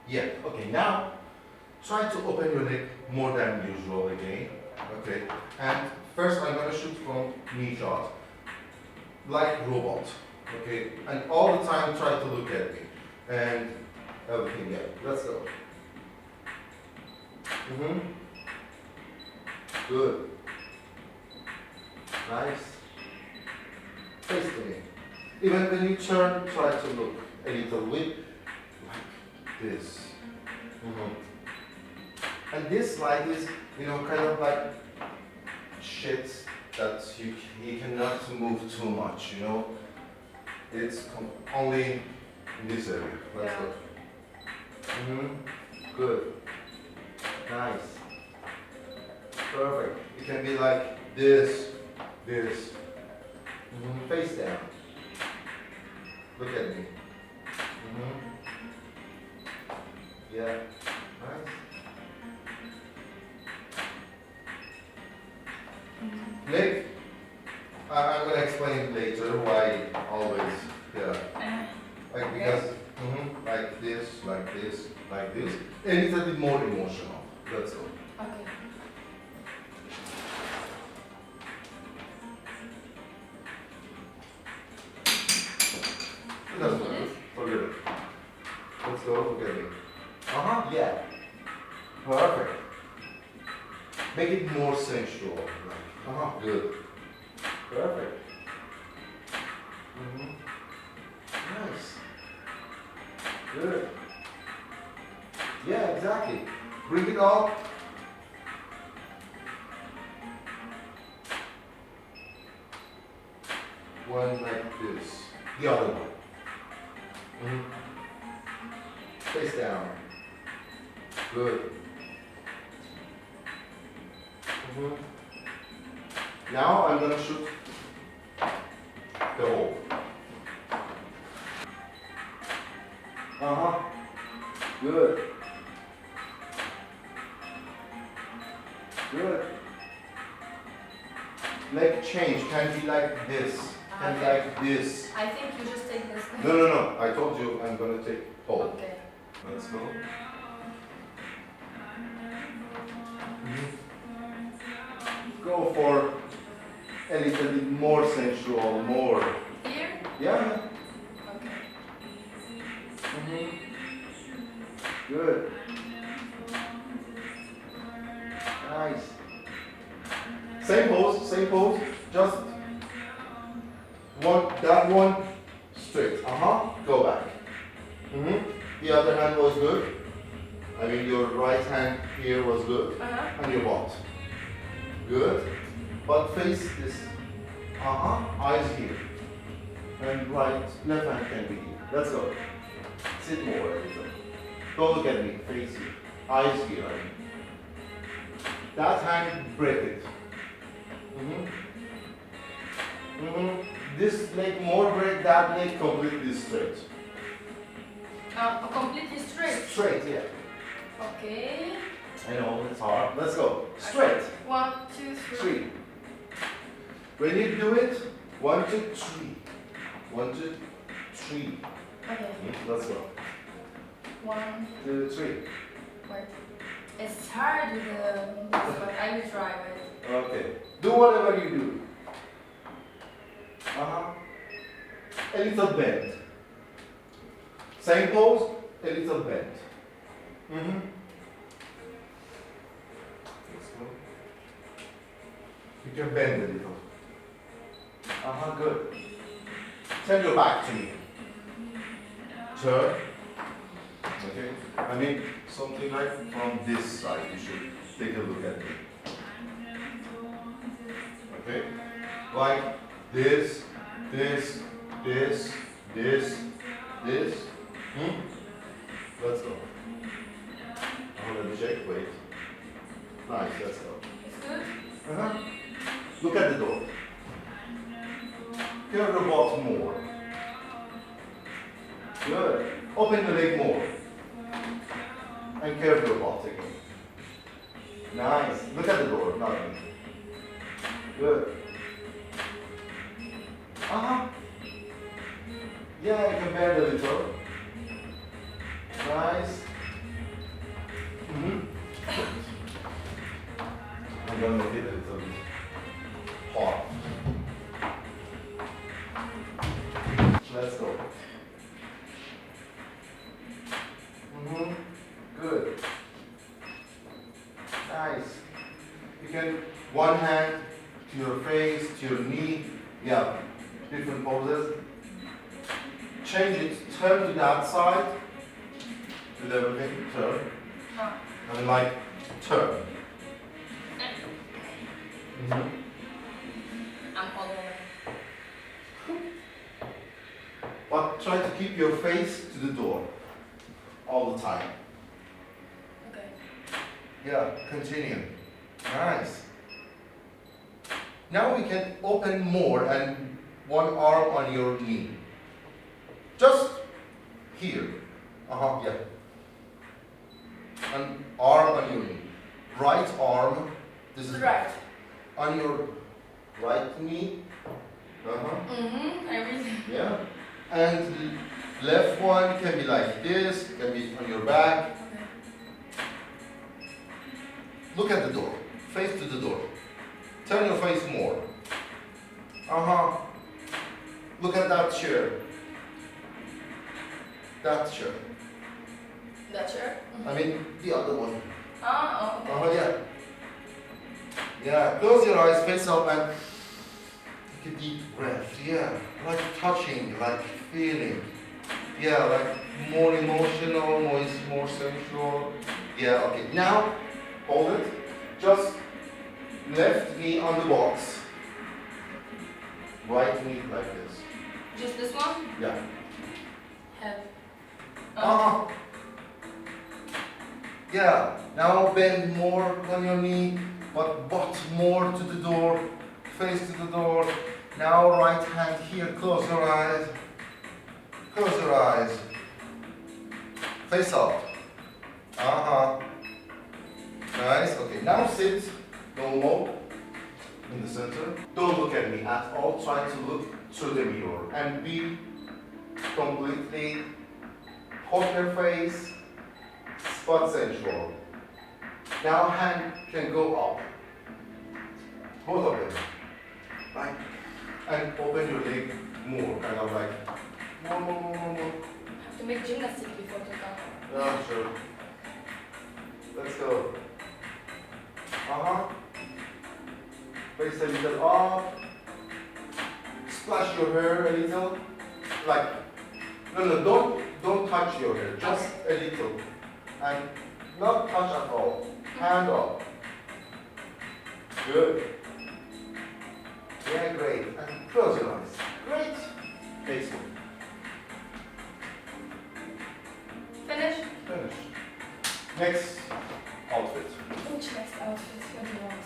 Yeah, okay, now try to open your leg more than usual again. Okay, and first I'm gonna shoot from knee shot, like robot. Okay, and all the time try to look at me. And everything, yeah, let's go. Good. Nice. Face to me. Even when you turn, try to look a little bit like this. And this light is, kind of like shit that you cannot move too much, It's only in this area. Let's go. Good. Nice. Perfect. It can be like this, this. Face down. Look at me. Yeah. Nice. Leg. I'm gonna explain later why always. Yeah. Like because. Like this, like this, like this. A little bit more emotional. That's all. Okay. It doesn't matter. Forget it. Let's go. Look at me. Yeah. Perfect. Make it more sensual. Good. Perfect. Nice. Good. Yeah, exactly. Bring it up. One like this. The other one. Face down. Good. Now I'm gonna shoot the hole. Good. Good. Leg change can be like this. Can be like this. I think you just take this. No. I told you I'm gonna take hole. Okay. Let's go. Go for a little bit more sensual, more. Here? Yeah. Okay. Good. Nice. Same pose. Just that one straight. Go back. The other hand was good. I mean your right hand here was good. And your butt. Good. But face this. Eyes here. And left hand can be here. Let's go. Sit more a little. Don't look at me. Face here. Eyes here. That hand, break it. This leg more break, that leg completely straight. Completely straight? Straight, yeah. Okay. I know, it's hard. Let's go. Straight. 1, 2, 3. When you do it, 1, 2, 3. 1, 2, 3. Okay. Let's go. 1, 2, 3. wait. It's hard with this, but I will try it. Okay. Do whatever you do. A little bend. Same pose, a little bend. Let's go. You can bend a little. Good. Turn your back to me. Turn. Okay. I mean, something like from this side. You should take a look at me. Okay. Like this, this, this, this, this. Let's go. I'm gonna check. Wait. Nice. Let's go. It's good? Look at the door. Curve the butt more. Good. Open the leg more. And curve your butt again. Nice. Look at the door. Nothing. Good. Yeah, you can bend a little. Nice. Let's go. Good. Nice. You can one hand to your face, to your knee. Yeah. Different poses. Change it. Turn to that side. With everything. Turn. And like turn. I'm following. But try to keep your face to the door all the time. Okay. Yeah, continue. Nice. Now we can open more and one arm on your knee. Just here. Yeah. An arm on your knee. Right arm. This is Right. on your right knee. I really. Yeah. And left one can be like this, can be on your back. Okay. Look at the door. Face to the door. Turn your face more. Look at that chair. That chair. That chair? I mean the other one. Okay. Yeah. Yeah. Close your eyes, face up, and take a deep breath. Yeah. Like touching, like feeling. Yeah, like more emotional, more sensual. Yeah, okay. Now, hold it. Just left knee on the box. Right knee like this. Just this one? Yeah. Head. Yeah. Now bend more on your knee, but butt more to the door. Face to the door. Now right hand here. Close your eyes. Close your eyes. Face up. Nice. Okay. Now sit. Normal. In the center. Don't look at me at all. Try to look through the mirror and be completely poker face, spot sensual. Now hand can go up. Both of them. Right. And open your leg more. Kind of like more. Have to make gymnastics before to come. Yeah, sure. Let's go. Face a little up. Splash your hair a little. Like, no, don't touch your hair. Just a little. And not touch at all. Hand up. Good. Yeah, great. And close your eyes. Great. Face up. Finish? Finish. Next outfit. Which next outfit? What do you want?